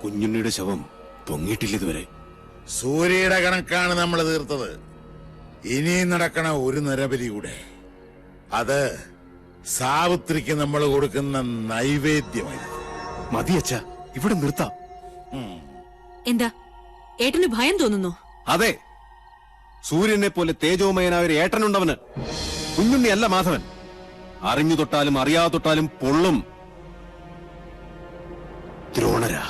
കുഞ്ഞുണ്ണിയുടെ ശവം പൊങ്ങിയിട്ടില്ല ഇതുവരെ. സൂര്യയുടെ കണക്കാണ് നമ്മൾ തീർത്തത്. ഇനിയും നടക്കണ ഒരു നരബലി കൂടെ. അത് സാവിത്രിക്ക് നമ്മൾ കൊടുക്കുന്ന നൈവേദ്യമായി. മതിയച്ച, ഇവിടെ നിർത്താം. എന്താ ഏട്ടന് ഭയം തോന്നുന്നു? അതെ, സൂര്യനെ പോലെ തേജോമയനായ ഒരു ഏട്ടനുണ്ടവന്. കുഞ്ഞുണ്ണി അല്ല മാധവൻ. അറിഞ്ഞു തൊട്ടാലും അറിയാതെ തൊട്ടാലും പൊള്ളും. ദ്രോണരാ.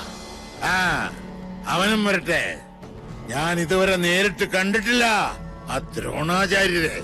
അവനും വരട്ടെ. ഞാൻ ഇതുവരെ നേരിട്ട് കണ്ടിട്ടില്ല ആ ദ്രോണാചാര്യരെ.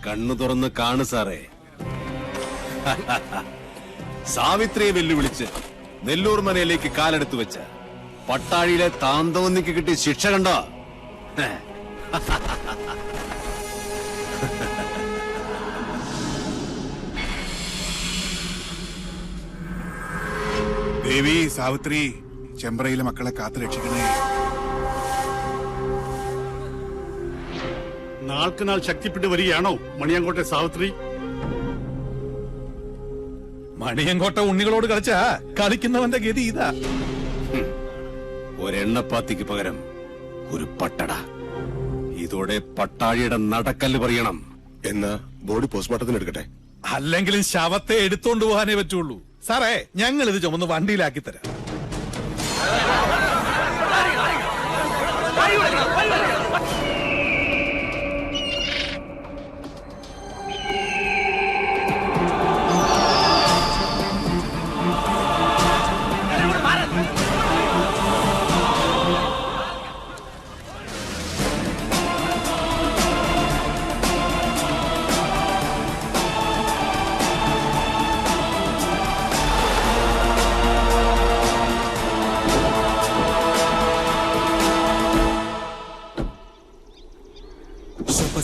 കണ്ണു തുറന്ന് കാണു സാറേ. സാവിത്രിയെ വെല്ലുവിളിച്ച് നെല്ലൂർ മനയിലേക്ക് കാലെടുത്തു വെച്ച പട്ടാഴിയിലെ താന്തോന്നിക്ക് കിട്ടിയ ശിക്ഷ കണ്ടോ? ദേവി സാവിത്രി, ചെമ്പ്രയിലെ മക്കളെ കാത്തു രക്ഷിക്കണേ. നാൾക്കുനാൾ ശക്തിപ്പെട്ടു വരികയാണോ മണിയങ്കോട്ടെ സാവിത്രി? മണിയങ്കോട്ട ഉണ്ണികളോട് കളിച്ചാ കളിക്കുന്നവന്റെ ഗതി ഇതാ. ഒരെണ്ണപ്പാത്തിക്ക് പകരം ഒരു പട്ടട. ഇതോടെ പട്ടാഴിയുടെ നടക്കല്ല് പറയണം. എന്നാ ബോഡി പോസ്റ്റ്മോർട്ടത്തിന് എടുക്കട്ടെ? അല്ലെങ്കിലും ശവത്തെ എടുത്തോണ്ട് പോകാനേ പറ്റുള്ളൂ സാറേ. ഞങ്ങൾ ഇത് ചുമന്ന് വണ്ടിയിലാക്കി തരാം.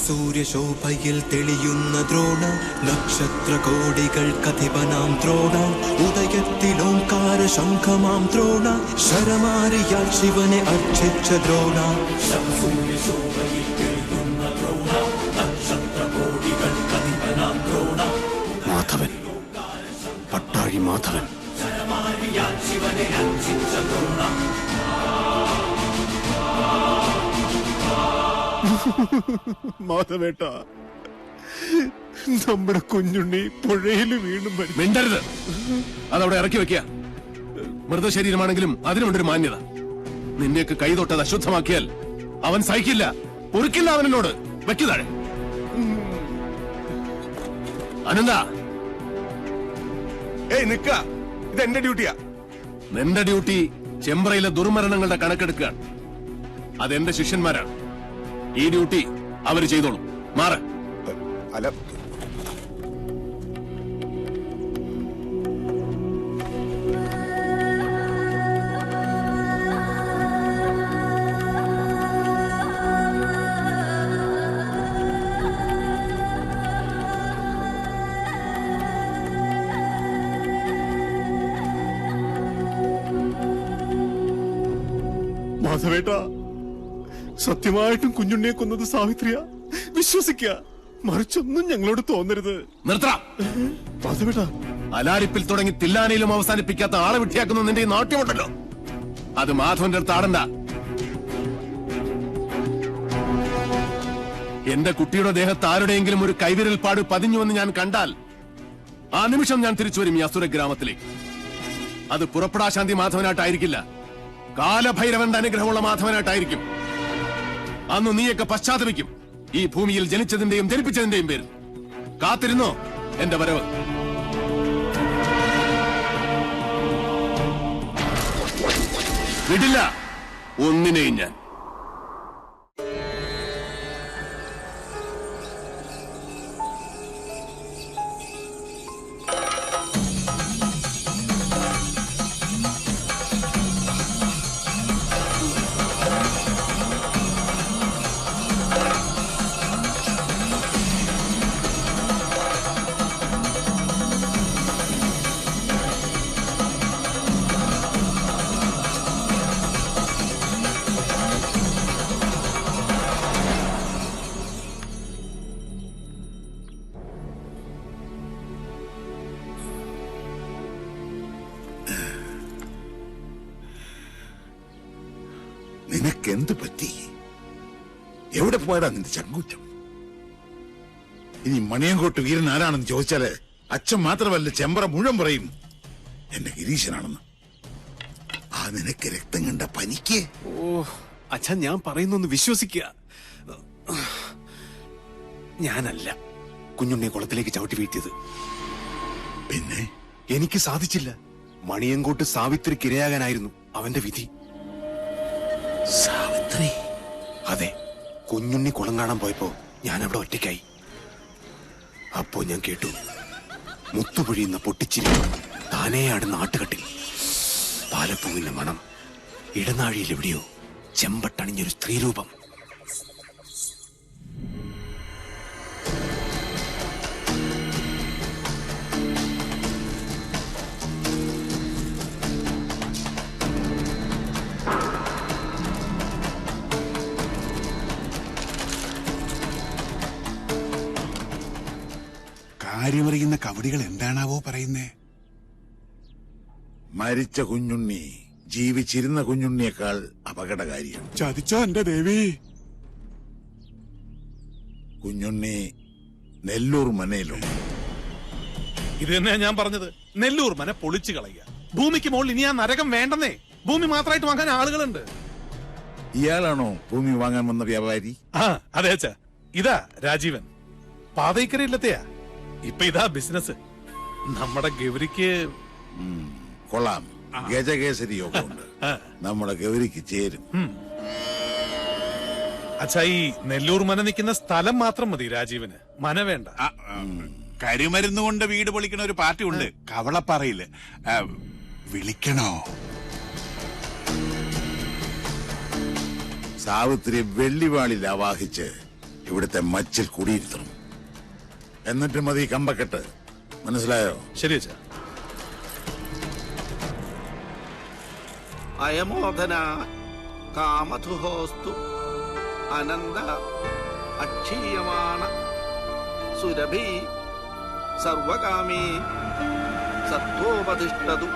സൂര്യശോഭയിൽ തെളിയുന്ന ദ്രോണ, നക്ഷത്ര കോടികൾ കഥിപനാം ദ്രോണ, ഉദയത്തിലോംകാര ശംഖമാം ദ്രോണ, ശരമാരിയാൽ ശിവനെ അർച്ചിച്ച ദ്രോണ. സൂര്യശോഭയിൽ തെളിയുന്ന ദ്രോണ, നക്ഷത്ര കോടികൾ കഥിപനാം ദ്രോണ, മാധവൻ, പട്ടാഴി മാധവൻ. ശരമാരിയാൽ ശിവനെ അർച്ചിച്ച ദ്രോണ. മാധവേട്ട, നമ്മുടെ കുഞ്ഞുണ്ണി പുഴയിൽ വീണ്ടും മിണ്ടരുത്. അതവിടെ ഇറക്കി വെക്കുക. മൃതശരീരമാണെങ്കിലും അതിനുണ്ടൊരു മാന്യത. നിന്നെയൊക്കെ കൈതൊട്ടത് അശുദ്ധമാക്കിയാൽ അവൻ സഹിക്കില്ല, പൊറുക്കില്ല. അവനോട് വെക്കുതാഴെ. അനന്ത, നിക്ക, ഇതെന്റെ ഡ്യൂട്ടിയാ. നിന്റെ ഡ്യൂട്ടി ചെമ്പ്രയിലെ ദുർമരണങ്ങളുടെ കണക്കെടുക്കുകയാണ്. അതെന്റെ ശിഷ്യന്മാരാണ്. ഈ ഡ്യൂട്ടി അവര് ചെയ്തോളൂ. മാറ. അല്ല, മാധവേട്ട, സത്യമായിട്ടും കുഞ്ഞുണ്ണിയെ കൊന്നത് സാവിത്രിയ. വിശ്വസിക്ക, മറിച്ചൊന്നും ഞങ്ങളോട് തോന്നരുത്. നിർത്തണം. മാധവേട്ട, അലാരിപ്പിൽ തുടങ്ങി തില്ലാനയിലും അവസാനിപ്പിക്കാത്ത ആളെ വിട്ടിയാക്കുന്ന നിന്റെ ഈ നാട്യമുണ്ടല്ലോ, അത് മാധവന്റെ അടുത്ത് ആടണ്ട. എന്റെ കുട്ടിയുടെ ദേഹത്ത് ആരുടെയെങ്കിലും ഒരു കൈവിരൽ പാട് പതിഞ്ഞുവെന്ന് ഞാൻ കണ്ടാൽ ആ നിമിഷം ഞാൻ തിരിച്ചു വരും ഈ അസുര ഗ്രാമത്തിലേക്ക്. അത് പുറപ്പെടാശാന്തി മാധവനായിട്ടായിരിക്കില്ല, കാലഭൈരവന്റെ അനുഗ്രഹമുള്ള മാധവനായിട്ടായിരിക്കും. അന്ന് നീയൊക്കെ പശ്ചാത്തപിക്കും ഈ ഭൂമിയിൽ ജനിച്ചതിന്റെയും ജനിപ്പിച്ചതിന്റെയും പേരിൽ. കാത്തിരുന്നോ എന്റെ വരവ്. വിടില്ല ഒന്നിനെയും ഞാൻ. നിനക്കെന്ത് പറ്റി? എവിടെ പോയടാ നിന്റെ ചങ്കൂറ്റം? ഇനി മണിയങ്കോട്ട് വീരൻ ആരാണെന്ന് ചോദിച്ചാല് അച്ഛൻ മാത്രമല്ല ചെമ്പറ മുഴുവൻ പറയും എന്റെ ഗിരീശനാണെന്ന്. ആ നിനക്ക് രക്തം കണ്ട പനിക്ക്. ഓ അച്ഛൻ, ഞാൻ പറയുന്നൊന്ന് വിശ്വസിക്കുക. ഞാനല്ല കുഞ്ഞുണ്ണിയെ കുളത്തിലേക്ക് ചവിട്ടി വീഴ്ത്തിയത്. പിന്നെ എനിക്ക് സാധിച്ചില്ല. മണിയങ്കോട്ട് സാവിത്രിക്ക് ഇരയാകാനായിരുന്നു അവന്റെ വിധി. സാവിത്രി? അതെ, കുഞ്ഞുണ്ണി കുളം കാണാൻ പോയപ്പോ ഞാൻ അവിടെ ഒറ്റയ്ക്കായി. അപ്പോ ഞാൻ കേട്ടു മുത്തുപൊഴിയുന്ന പൊട്ടിച്ചിരി, താനേ ആടുന്ന ആട്ടുകട്ടിൽ പാലപ്പൂവിന്റെ മണം, ഇടനാഴിയിൽ എവിടെയോ ചെമ്പട്ടണിഞ്ഞൊരു സ്ത്രീരൂപം. കാര്യമറിയുന്ന കവടികൾ എന്താണാവോ പറയുന്നേ? മരിച്ച കുഞ്ഞുണ്ണി ജീവിച്ചിരുന്ന കുഞ്ഞുണ്ണിയേക്കാൾ അപകടകാരിയാണ്. ചതിച്ചോ എന്റെ ദേവി? കുഞ്ഞുണ്ണി നെല്ലൂർ മനയിലും. ഇത് തന്നെയാ ഞാൻ പറഞ്ഞത്. നെല്ലൂർ മന പൊളിച്ചു കളയുക. ഭൂമിക്ക് മുകളിൽ ഇനി ആ നരകം വേണ്ടെന്നേ. ഭൂമി മാത്രമായിട്ട് വാങ്ങാൻ ആളുകളുണ്ട്. ഇയാളാണോ ഭൂമി വാങ്ങാൻ വന്ന വ്യാപാരി? ആ അതെ അച്ഛാ, ഇതാ രാജീവൻ. പാതയ്ക്കരയില്ലത്തെയാ. ഇപ്പൊ ഇതാ ബിസിനസ്. നമ്മുടെ ഗൗരിക്ക് കൊള്ളാം. ഗജകേസരി യോഗമുണ്ട്. നമ്മുടെ ഗൗരിക്ക് ചേരും. അച്ഛാ, ഈ നെല്ലൂർ മന നിൽക്കുന്ന സ്ഥലം മാത്രം മതി രാജീവന്. മന വേണ്ട. കരിമരുന്ന് കൊണ്ട് വീട് പൊളിക്കണ ഒരു പാർട്ടി ഉണ്ട് കവളപ്പാറയില്. വിളിക്കണോ? സാവിത്രി വെള്ളിവാളിൽ ആവാഹിച്ച് ഇവിടുത്തെ മച്ചിൽ കുടിയിരുത്തണം. എന്നിട്ട് മതി കമ്പക്കെട്ട്. മനസ്സിലായോ? ശരി അച്ഛാ. അയമോധന കാമധുഹോസ്തു അനന്ത അക്ഷീയമാണ സുരഭി സർവകാമീ സത്വോപതിഷ്ഠതു